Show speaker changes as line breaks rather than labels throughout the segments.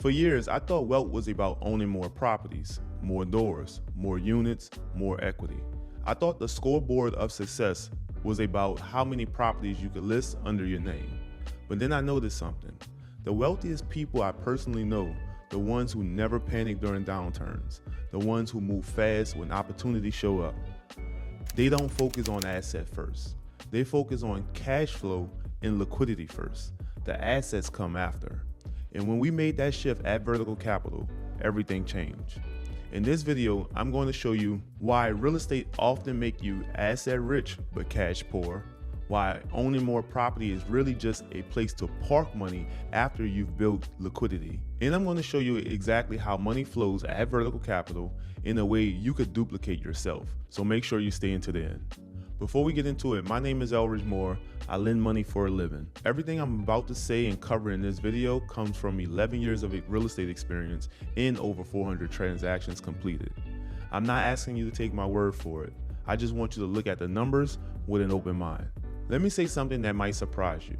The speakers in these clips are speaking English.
For years, I thought wealth was about owning more properties, more doors, more units, more equity. I thought the scoreboard of success was about how many properties you could list under your name. But then I noticed something. The wealthiest people I personally know, the ones who never panic during downturns, the ones who move fast when opportunities show up, they don't focus on asset first. They focus on cash flow and liquidity first. The assets come after. And when we made that shift at Vertical Capital, everything changed. In this video, I'm going to show you why real estate often make you asset rich but cash poor, why owning more property is really just a place to park money after you've built liquidity. And I'm going to show you exactly how money flows at Vertical Capital in a way you could duplicate yourself. So make sure you stay into the end. Before we get into it, my name is Elridge. I lend money for a living. Everything I'm about to say and cover in this video comes from 11 years of real estate experience and over 400 transactions completed. I'm not asking you to take my word for it. I just want you to look at the numbers with an open mind. Let me say something that might surprise you.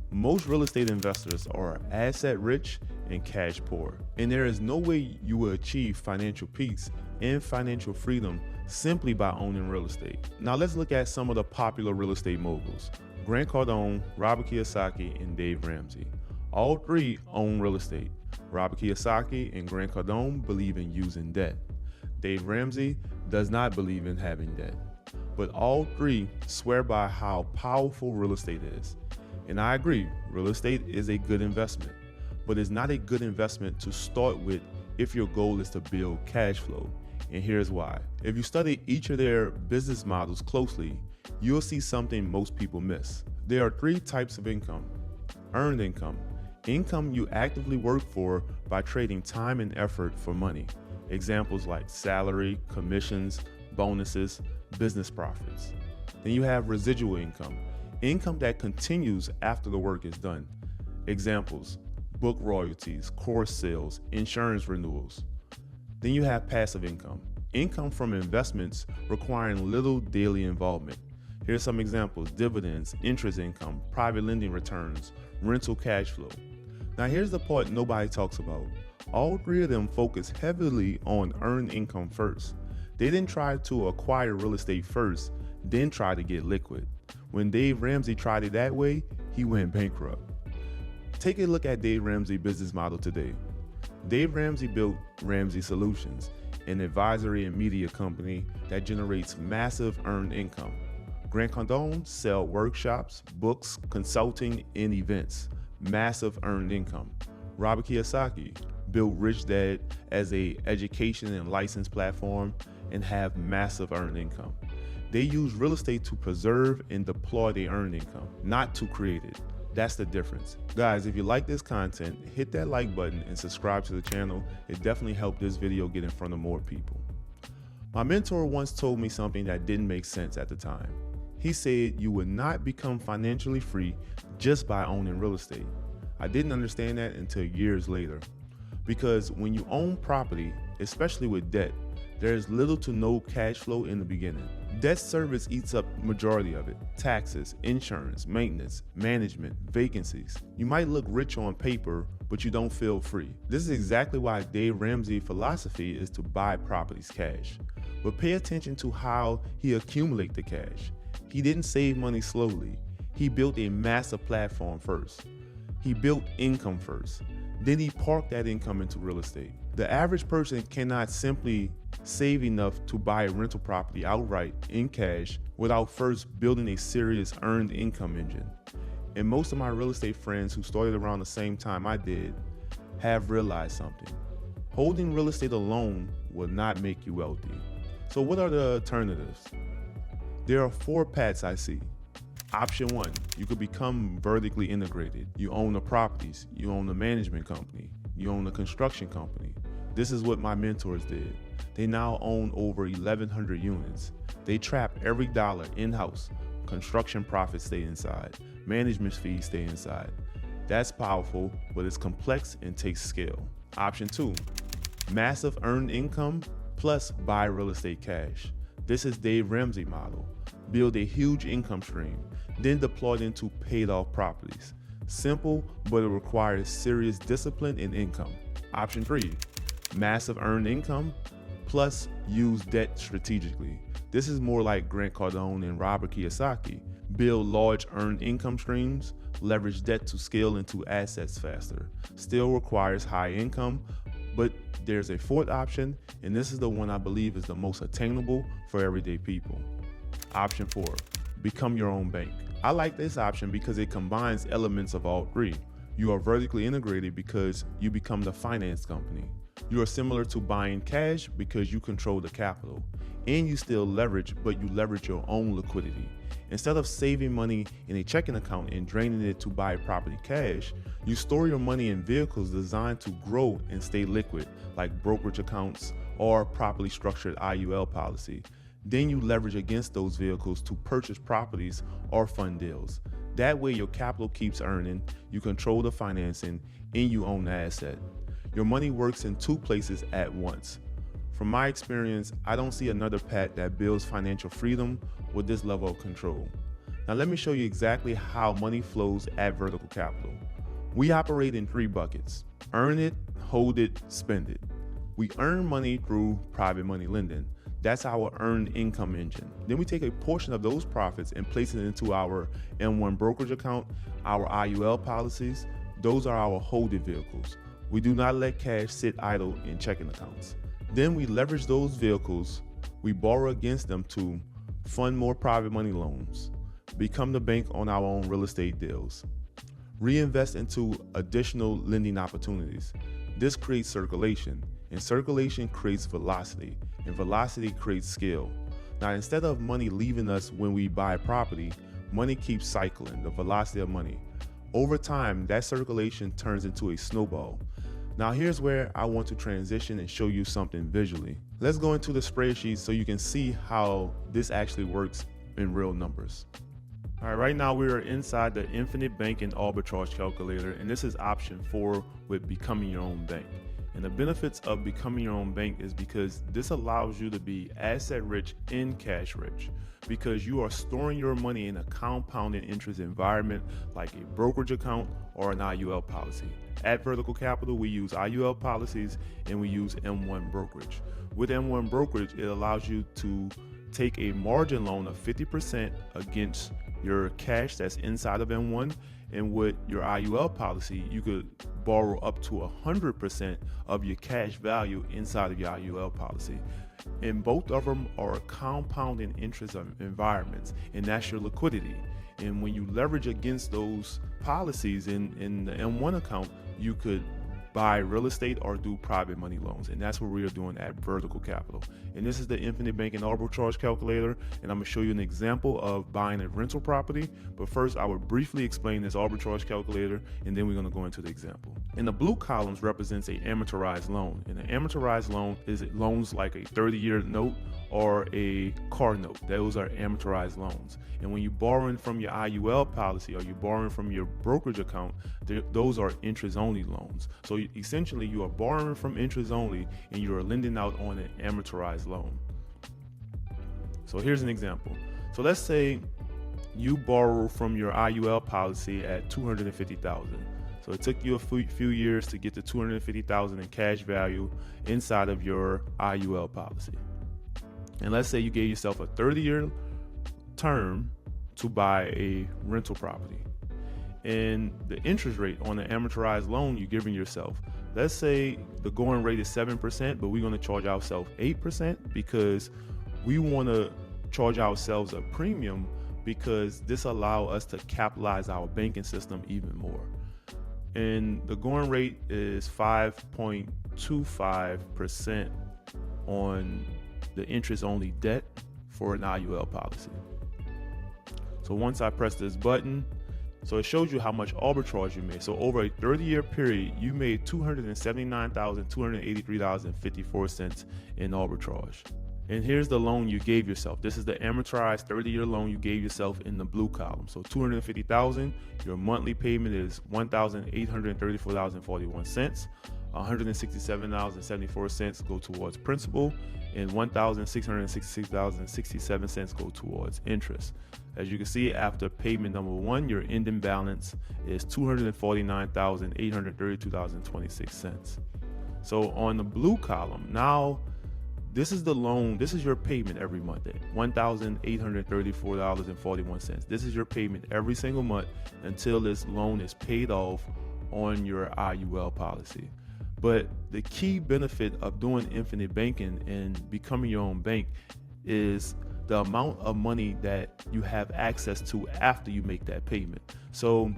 Most real estate investors are asset rich and cash poor, and there is no way you will achieve financial peace and financial freedom simply by owning real estate. Now let's look at some of the popular real estate moguls: Grant Cardone, Robert Kiyosaki, and Dave Ramsey. All three own real estate. Robert Kiyosaki and Grant Cardone believe in using debt. Dave Ramsey does not believe in having debt. But all three swear by how powerful real estate is. And I agree, real estate is a good investment, but it's not a good investment to start with if your goal is to build cash flow. And here's why. If you study each of their business models closely, you'll see something most people miss. There are three types of income. Earned income. Income you actively work for by trading time and effort for money. Examples like salary, commissions, bonuses, business profits. Then you have residual income. Income that continues after the work is done. Examples: book royalties, course sales, insurance renewals. Then you have passive income. Income from investments requiring little daily involvement. Here's some examples: dividends, interest income, private lending returns, rental cash flow. Now here's the part nobody talks about. All three of them focus heavily on earned income first. They didn't try to acquire real estate first, then try to get liquid. When Dave Ramsey tried it that way, he went bankrupt. Take a look at Dave Ramsey's business model today. Dave Ramsey built Ramsey Solutions, an advisory and media company that generates massive earned income. Grant Cardone sells workshops, books, consulting, and events. Massive earned income. Robert Kiyosaki built Rich Dad as an education and license platform and have massive earned income. They use real estate to preserve and deploy their earned income, not to create it. That's the difference. Guys, if you like this content, hit that like button and subscribe to the channel. It definitely helped this video get in front of more people. My mentor once told me something that didn't make sense at the time. He said you would not become financially free just by owning real estate. I didn't understand that until years later. Because when you own property, especially with debt, there is little to no cash flow in the beginning. Debt service eats up majority of it. Taxes, insurance, maintenance, management, vacancies. You might look rich on paper, but you don't feel free. This is exactly why Dave Ramsey's philosophy is to buy properties cash. But pay attention to how he accumulates the cash. He didn't save money slowly. He built a massive platform first. He built income first. Then he parked that income into real estate. The average person cannot simply save enough to buy a rental property outright in cash without first building a serious earned income engine. And most of my real estate friends who started around the same time I did have realized something. Holding real estate alone will not make you wealthy. So what are the alternatives? There are four paths I see. Option one, you could become vertically integrated. You own the properties, you own the management company, you own the construction company. This is what my mentors did. They now own over 1,100 units. They trap every dollar in-house. Construction profits stay inside. Management fees stay inside. That's powerful, but it's complex and takes skill. Option two, massive earned income plus buy real estate cash. This is Dave Ramsey's model. Build a huge income stream, then deploy it into paid off properties. Simple, but it requires serious discipline and income. Option 3, massive earned income plus use debt strategically. This is more like Grant Cardone and Robert Kiyosaki. Build large earned income streams, leverage debt to scale into assets faster. Still requires high income, but there's a fourth option, and this is the one I believe is the most attainable for everyday people. Option 4, become your own bank. I like this option because it combines elements of all three. You are vertically integrated because you become the finance company. You are similar to buying cash because you control the capital. And you still leverage, but you leverage your own liquidity. Instead of saving money in a checking account and draining it to buy property cash, you store your money in vehicles designed to grow and stay liquid, like brokerage accounts or properly structured IUL policy. Then you leverage against those vehicles to purchase properties or fund deals. That way your capital keeps earning, you control the financing, and you own the asset. Your money works in two places at once. From my experience, I don't see another path that builds financial freedom with this level of control. Now let me show you exactly how money flows at Vertical Capital. We operate in three buckets: earn it, hold it, spend it. We earn money through private money lending. That's our earned income engine. Then we take a portion of those profits and place it into our M1 brokerage account, our IUL policies. Those are our holding vehicles. We do not let cash sit idle in checking accounts. Then we leverage those vehicles, we borrow against them to fund more private money loans, become the bank on our own real estate deals, reinvest into additional lending opportunities. This creates circulation, and circulation creates velocity, and velocity creates scale. Now, instead of money leaving us when we buy property, money keeps cycling, the velocity of money. Over time, that circulation turns into a snowball. Now here's where I want to transition and show you something visually. Let's go into the spreadsheet so you can see how this actually works in real numbers. All right, right now we are inside the Infinite Bank and Arbitrage calculator, and this is option 4 with becoming your own bank. And the benefits of becoming your own bank is because this allows you to be asset rich and cash rich, because you are storing your money in a compounded interest environment like a brokerage account or an IUL policy. At Vertical Capital, we use IUL policies and we use M1 brokerage. With M1 brokerage, it allows you to take a margin loan of 50% against your cash that's inside of M1, and with your IUL policy, you could borrow up to 100% of your cash value inside of your IUL policy. And both of them are compounding interest environments, and that's your liquidity. And when you leverage against those policies in the M1 account, you could buy real estate or do private money loans. And that's what we are doing at Vertical Capital. And this is the Infinite Bank and Arbitrage calculator. And I'm gonna show you an example of buying a rental property. But first, I will briefly explain this arbitrage calculator, and then we're gonna go into the example. And the blue columns represents a amortized loan. And an amortized loan is loans like a 30-year note or a car note. Those are amortized loans. And when you're borrowing from your IUL policy or you're borrowing from your brokerage account, those are interest-only loans. So essentially, you are borrowing from interest only, and you are lending out on an amortized loan. So here's an example. So let's say you borrow from your IUL policy at $250,000. So it took you a few years to get to $250,000 in cash value inside of your IUL policy. And let's say you gave yourself a 30-year term to buy a rental property. And the interest rate on the amortized loan you're giving yourself, let's say the going rate is 7%, but we're going to charge ourselves 8% because we want to charge ourselves a premium, because this allows us to capitalize our banking system even more. And the going rate is 5.25% on the interest-only debt for an IUL policy. So once I press this button, so it shows you how much arbitrage you made. So over a 30-year period, you made $279,283.54 in arbitrage. And here's the loan you gave yourself. This is the amortized 30-year loan you gave yourself in the blue column. So $250,000, your monthly payment is $1,834.41. $167.74 go towards principal, and $1,666.67 go towards interest. As you can see, after payment number 1, your ending balance is $249,832.26. So on the blue column, now this is the loan, this is your payment every month at $1,834.41. This is your payment every single month until this loan is paid off on your IUL policy. But the key benefit of doing infinite banking and becoming your own bank is the amount of money that you have access to after you make that payment. So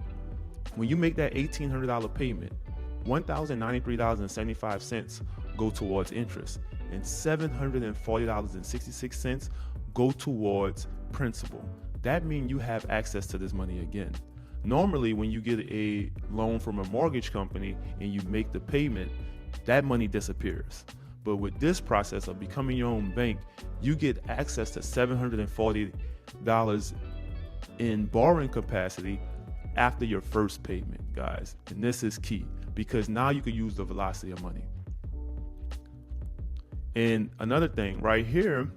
when you make that $1,800 payment, $1,093.75 go towards interest, and $740.66 go towards principal. That means you have access to this money again. Normally, when you get a loan from a mortgage company and you make the payment, that money disappears. But with this process of becoming your own bank, you get access to $740 in borrowing capacity after your first payment, guys. And this is key because now you can use the velocity of money. And another thing right here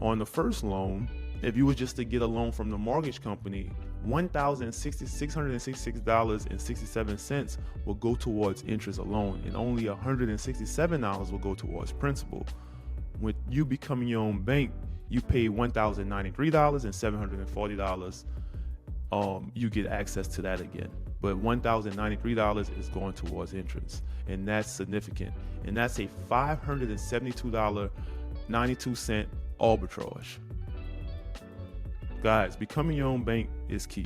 on the first loan, if you was just to get a loan from the mortgage company, $1,666.67 will go towards interest alone, and only $167 will go towards principal. With you becoming your own bank, you pay $1,093 and $740. You get access to that again. But $1,093 is going towards interest, and that's significant. And that's a $572.92 arbitrage. Guys, becoming your own bank is key.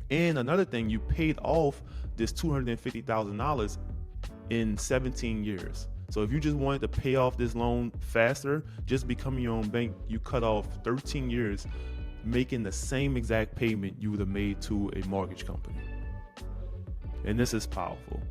And another thing, you paid off this $250,000 in 17 years. So if you just wanted to pay off this loan faster, just becoming your own bank, you cut off 13 years making the same exact payment you would have made to a mortgage company. And this is powerful.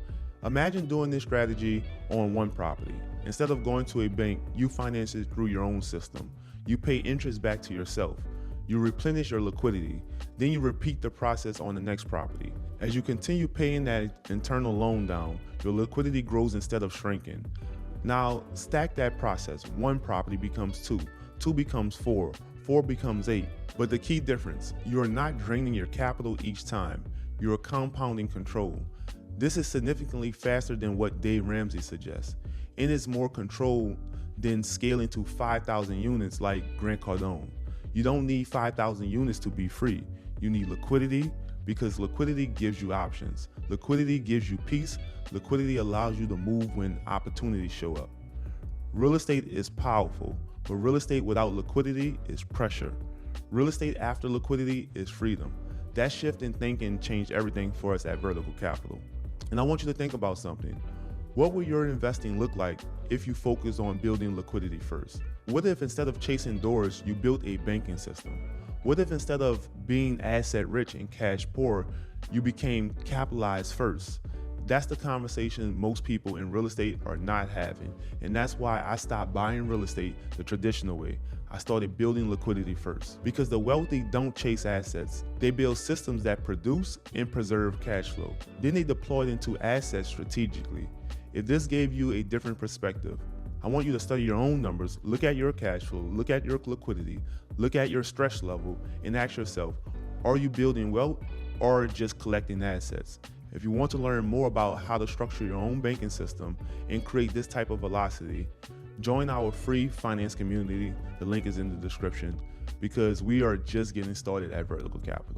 Imagine doing this strategy on one property. Instead of going to a bank, you finance it through your own system. You pay interest back to yourself. You replenish your liquidity. Then you repeat the process on the next property. As you continue paying that internal loan down, your liquidity grows instead of shrinking. Now stack that process. One property becomes 2, 2 becomes 4, 4 becomes 8. But the key difference, you are not draining your capital each time. You are compounding control. This is significantly faster than what Dave Ramsey suggests. And it's more controlled than scaling to 5,000 units like Grant Cardone. You don't need 5,000 units to be free. You need liquidity because liquidity gives you options. Liquidity gives you peace. Liquidity allows you to move when opportunities show up. Real estate is powerful, but real estate without liquidity is pressure. Real estate after liquidity is freedom. That shift in thinking changed everything for us at Vertical Capital. And I want you to think about something. What would your investing look like if you focused on building liquidity first? What if instead of chasing doors, you built a banking system? What if instead of being asset rich and cash poor, you became capitalized first? That's the conversation most people in real estate are not having. And that's why I stopped buying real estate the traditional way. I started building liquidity first. Because the wealthy don't chase assets. They build systems that produce and preserve cash flow. Then they deploy it into assets strategically. If this gave you a different perspective, I want you to study your own numbers, look at your cash flow, look at your liquidity, look at your stress level, and ask yourself, are you building wealth or just collecting assets? If you want to learn more about how to structure your own banking system and create this type of velocity, join our free finance community. The link is in the description because we are just getting started at Vertical Capital.